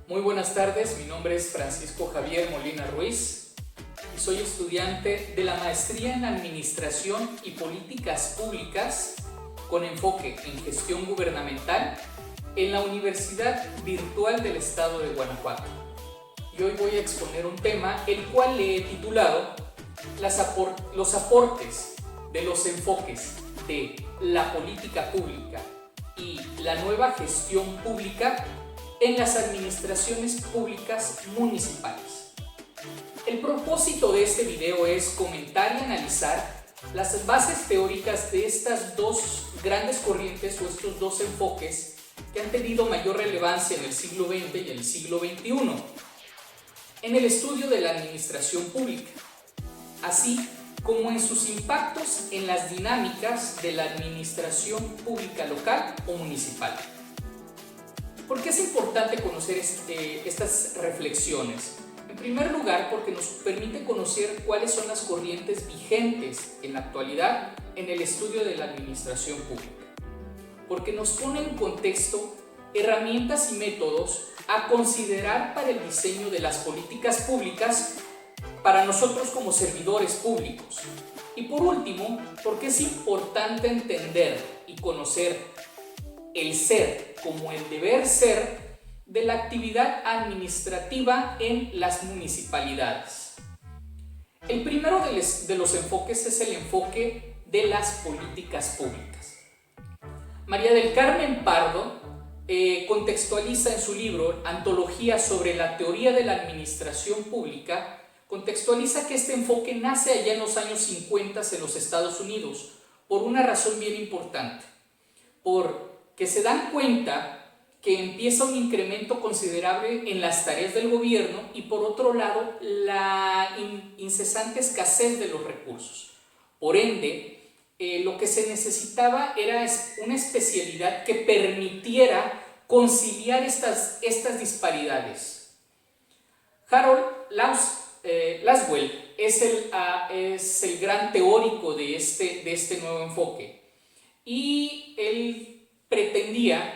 Muy buenas tardes, mi nombre es Francisco Javier Molina Ruiz y soy estudiante de la Maestría en Administración y Políticas Públicas con enfoque en Gestión Gubernamental en la Universidad Virtual del Estado de Guanajuato. Y hoy voy a exponer un tema el cual le he titulado los aportes de los enfoques de la política pública y la nueva gestión pública en las administraciones públicas municipales. El propósito de este video es comentar y analizar las bases teóricas de estas dos grandes corrientes o estos dos enfoques que han tenido mayor relevancia en el siglo XX y el siglo XXI en el estudio de la administración pública, así como en sus impactos en las dinámicas de la administración pública local o municipal. ¿Por qué es importante conocer estas reflexiones? En primer lugar, porque nos permite conocer cuáles son las corrientes vigentes en la actualidad en el estudio de la administración pública. Porque nos pone en contexto herramientas y métodos a considerar para el diseño de las políticas públicas para nosotros como servidores públicos. Y por último, porque es importante entender y conocer el ser como el deber ser de la actividad administrativa en las municipalidades. El primero de los enfoques es el enfoque de las políticas públicas. María del Carmen Pardo contextualiza en su libro Antología sobre la teoría de la administración pública, contextualiza que este enfoque nace allá en los años 50 en los Estados Unidos por una razón bien importante, porque se dan cuenta que empieza un incremento considerable en las tareas del gobierno y por otro lado la incesante escasez de los recursos. Por ende, lo que se necesitaba era una especialidad que permitiera conciliar estas disparidades. Harold Lasswell es el gran teórico de este nuevo enfoque y él pretendía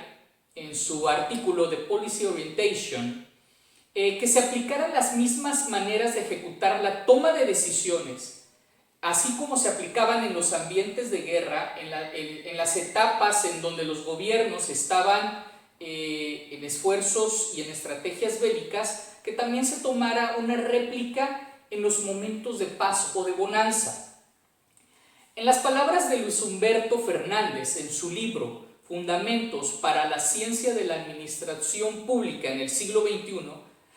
en su artículo de Policy Orientation que se aplicaran las mismas maneras de ejecutar la toma de decisiones, así como se aplicaban en los ambientes de guerra, en las etapas en donde los gobiernos estaban en esfuerzos y en estrategias bélicas, que también se tomara una réplica en los momentos de paz o de bonanza. En las palabras de Luis Humberto Fernández en su libro Fundamentos para la Ciencia de la Administración Pública en el siglo XXI,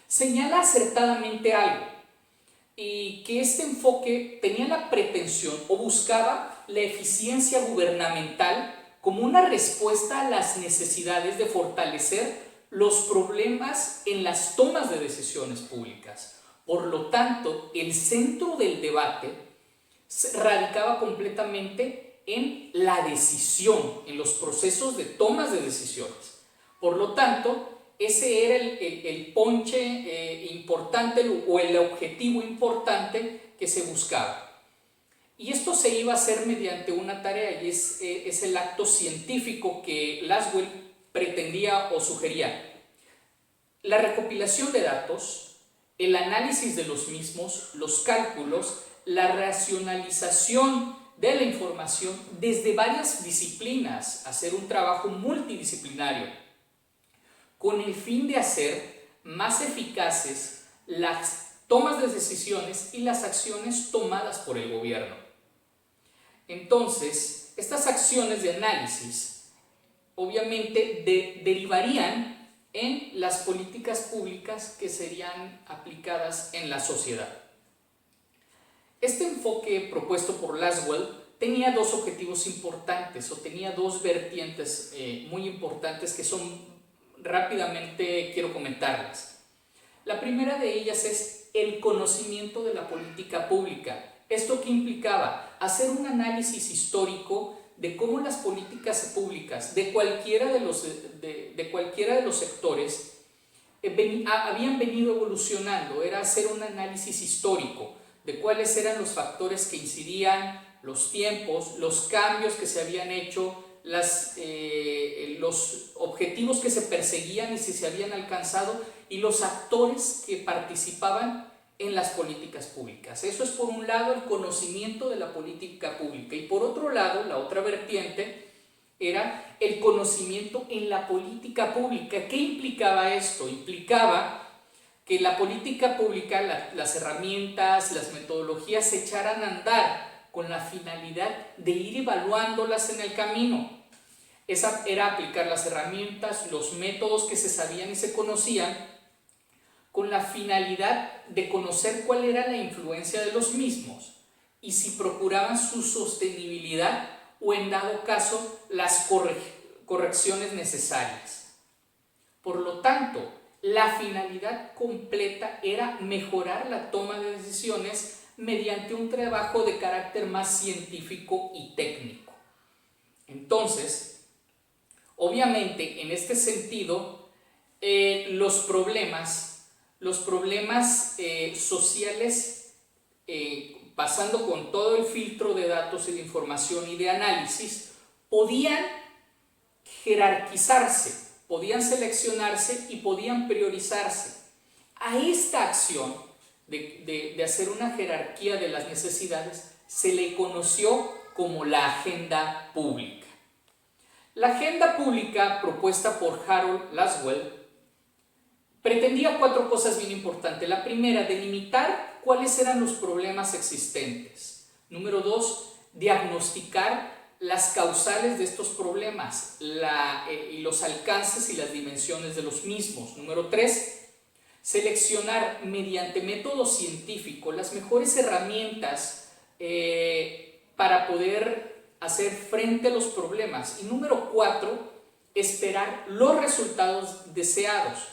señala acertadamente algo, y que este enfoque tenía la pretensión o buscaba la eficiencia gubernamental como una respuesta a las necesidades de fortalecer los problemas en las tomas de decisiones públicas. Por lo tanto, el centro del debate radicaba completamente en la decisión, en los procesos de tomas de decisiones. Por lo tanto, ese era el ponche importante o el objetivo importante que se buscaba. Y esto se iba a hacer mediante una tarea y es el acto científico que Lasswell pretendía o sugería. La recopilación de datos, el análisis de los mismos, los cálculos, la racionalización de la información desde varias disciplinas, hacer un trabajo multidisciplinario con el fin de hacer más eficaces las tomas de decisiones y las acciones tomadas por el gobierno. Entonces, estas acciones de análisis obviamente derivarían en las políticas públicas que serían aplicadas en la sociedad. Este enfoque propuesto por Lasswell tenía dos objetivos importantes o tenía dos vertientes muy importantes que rápidamente quiero comentarlas. La primera de ellas es el conocimiento de la política pública. ¿Esto qué implicaba? Hacer un análisis histórico de cómo las políticas públicas de cualquiera de los sectores habían venido evolucionando. Era hacer un análisis histórico de cuáles eran los factores que incidían, los tiempos, los cambios que se habían hecho los objetivos que se perseguían y si se habían alcanzado, y los actores que participaban en las políticas públicas. Eso es por un lado el conocimiento de la política pública, y por otro lado, la otra vertiente era el conocimiento en la política pública. ¿Qué implicaba esto? Implicaba que la política pública, las herramientas, las metodologías se echaran a andar con la finalidad de ir evaluándolas en el camino. Esa era aplicar las herramientas, los métodos que se sabían y se conocían, con la finalidad de conocer cuál era la influencia de los mismos y si procuraban su sostenibilidad o, en dado caso, las correcciones necesarias. Por lo tanto, la finalidad completa era mejorar la toma de decisiones mediante un trabajo de carácter más científico y técnico. Entonces, obviamente, en este sentido, los problemas sociales, pasando con todo el filtro de datos y de información y de análisis, podían jerarquizarse, podían seleccionarse y podían priorizarse. A esta acción de hacer una jerarquía de las necesidades se le conoció como la agenda pública. La agenda pública, propuesta por Harold Laswell, pretendía 4 cosas bien importantes. La primera, delimitar cuáles eran los problemas existentes. Número 2, diagnosticar las causales de estos problemas y los alcances y las dimensiones de los mismos. Número 3, seleccionar mediante método científico las mejores herramientas para poder hacer frente a los problemas. Y número 4, esperar los resultados deseados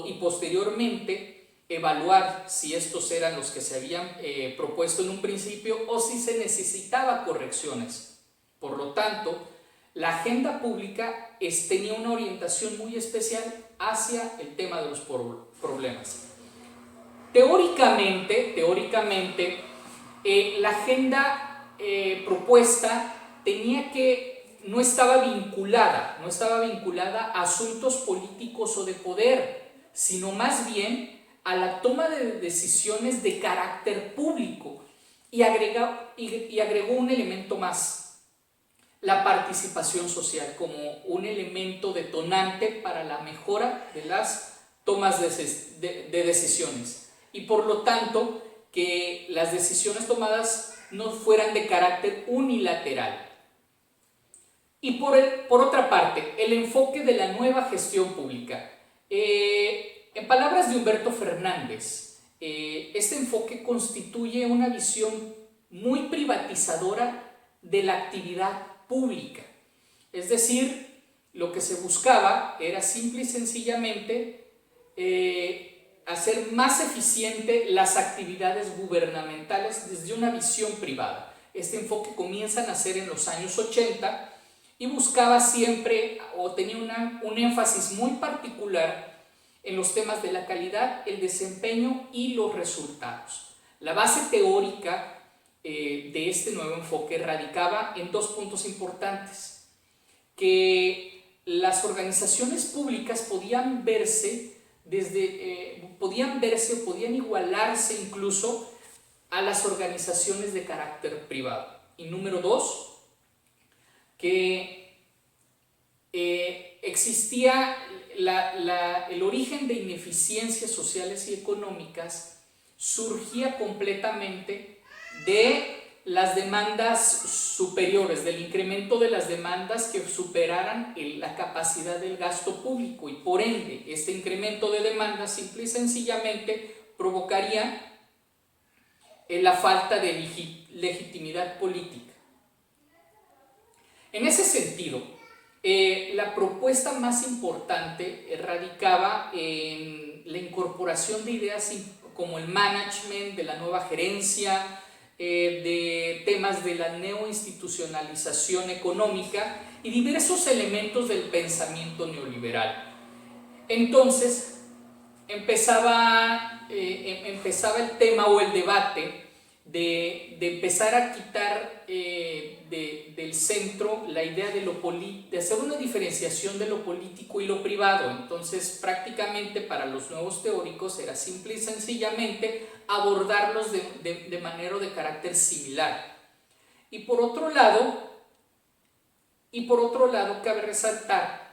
y posteriormente evaluar si estos eran los que se habían propuesto en un principio o si se necesitaba correcciones. Por lo tanto, la agenda pública tenía una orientación muy especial hacia el tema de los problemas. Teóricamente, la agenda propuesta no estaba vinculada a asuntos políticos o de poder, sino más bien a la toma de decisiones de carácter público, y agregó un elemento más: la participación social como un elemento detonante para la mejora de las tomas de decisiones, y por lo tanto que las decisiones tomadas no fueran de carácter unilateral. Y por otra parte, el enfoque de la nueva gestión pública. En palabras de Humberto Fernández, este enfoque constituye una visión muy privatizadora de la actividad pública. Es decir, lo que se buscaba era simple y sencillamente hacer más eficiente las actividades gubernamentales desde una visión privada. Este enfoque comienza a nacer en los años 80 y buscaba siempre, o tenía un énfasis muy particular en los temas de la calidad, el desempeño y los resultados. La base teórica de este nuevo enfoque radicaba en 2 puntos importantes: que las organizaciones públicas podían podían igualarse incluso a las organizaciones de carácter privado. Y número 2, que existía el origen de ineficiencias sociales y económicas surgía completamente de las demandas superiores, del incremento de las demandas que superaran la capacidad del gasto público, y por ende este incremento de demandas simple y sencillamente provocaría la falta de legitimidad política. En ese sentido, la propuesta más importante radicaba en la incorporación de ideas como el management, de la nueva gerencia, de temas de la neoinstitucionalización económica y diversos elementos del pensamiento neoliberal. Entonces empezaba el tema o el debate de empezar a quitar del centro la idea de hacer una diferenciación de lo político y lo privado. Entonces, prácticamente para los nuevos teóricos era simple y sencillamente abordarlos de manera o de carácter similar. Y por otro lado, cabe resaltar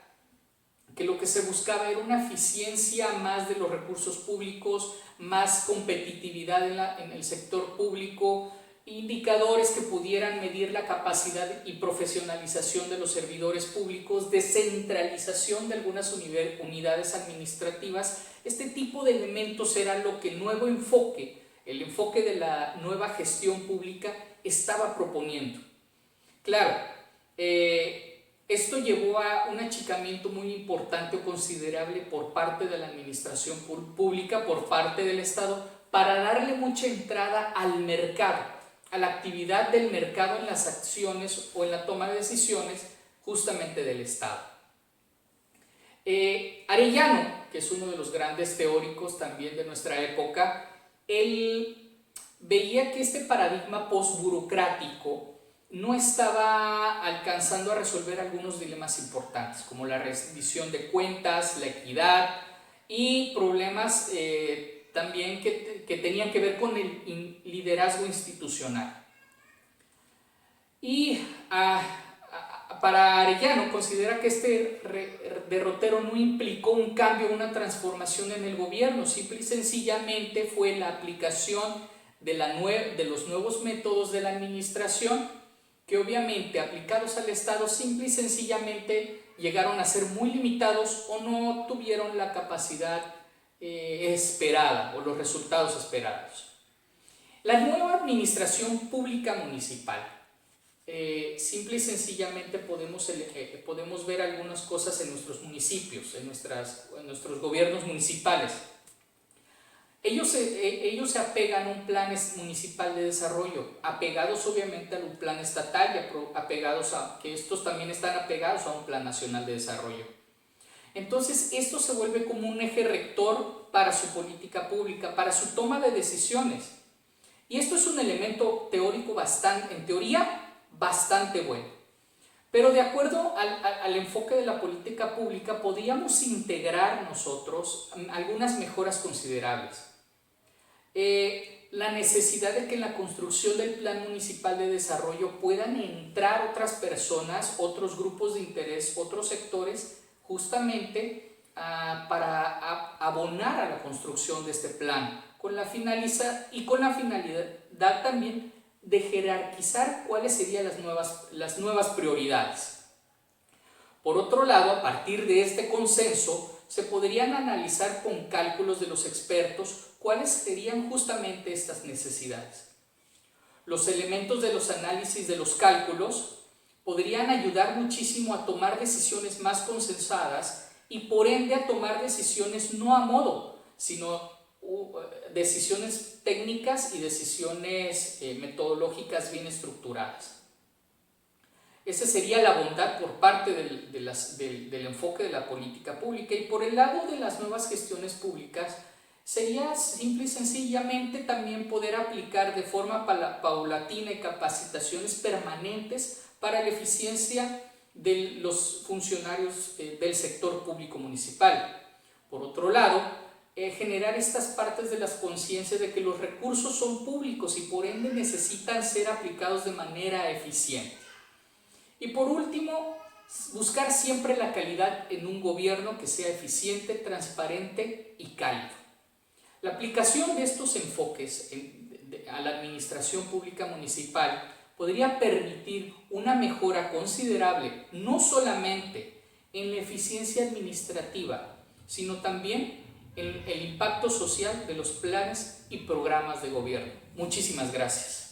que lo que se buscaba era una eficiencia más de los recursos públicos, más competitividad en el sector público, indicadores que pudieran medir la capacidad y profesionalización de los servidores públicos, descentralización de algunas unidades administrativas. Este tipo de elementos era lo que el nuevo enfoque, el enfoque de la nueva gestión pública estaba proponiendo. Claro, esto llevó a un achicamiento muy importante o considerable por parte de la administración pública, por parte del Estado, para darle mucha entrada al mercado, a la actividad del mercado en las acciones o en la toma de decisiones justamente del Estado. Arellano, que es uno de los grandes teóricos también de nuestra época, él veía que este paradigma postburocrático no estaba alcanzando a resolver algunos dilemas importantes, como la rendición de cuentas, la equidad y problemas también que tenían que ver con el liderazgo institucional. Y para Arellano considera que este derrotero no implicó un cambio, una transformación en el gobierno, simple y sencillamente fue la aplicación de los nuevos métodos de la administración, que obviamente aplicados al Estado simple y sencillamente llegaron a ser muy limitados o no tuvieron la capacidad esperada o los resultados esperados. La nueva administración pública municipal, simple y sencillamente podemos ver algunas cosas en nuestros municipios, en nuestros gobiernos municipales. Ellos se apegan a un plan municipal de desarrollo, apegados obviamente a un plan estatal, que estos también están apegados a un plan nacional de desarrollo. Entonces, esto se vuelve como un eje rector para su política pública, para su toma de decisiones. Y esto es un elemento teórico en teoría, bastante bueno. Pero de acuerdo al enfoque de la política pública, podríamos integrar nosotros algunas mejoras considerables. La necesidad de que en la construcción del Plan Municipal de Desarrollo puedan entrar otras personas, otros grupos de interés, otros sectores, justamente para abonar a la construcción de este plan, con la finalidad también de jerarquizar cuáles serían las nuevas prioridades. Por otro lado, a partir de este consenso, se podrían analizar con cálculos de los expertos cuáles serían justamente estas necesidades. Los elementos de los análisis de los cálculos podrían ayudar muchísimo a tomar decisiones más consensadas y por ende a tomar decisiones no a modo, sino decisiones técnicas y decisiones metodológicas bien estructuradas. Esa sería la bondad por parte del enfoque de la política pública. Y por el lado de las nuevas gestiones públicas, sería simple y sencillamente también poder aplicar de forma paulatina y capacitaciones permanentes para la eficiencia de los funcionarios del sector público municipal. Por otro lado, generar estas partes de las conciencias de que los recursos son públicos y por ende necesitan ser aplicados de manera eficiente. Y por último, buscar siempre la calidad en un gobierno que sea eficiente, transparente y cálido. La aplicación de estos enfoques a la administración pública municipal podría permitir una mejora considerable, no solamente en la eficiencia administrativa, sino también en el impacto social de los planes y programas de gobierno. Muchísimas gracias.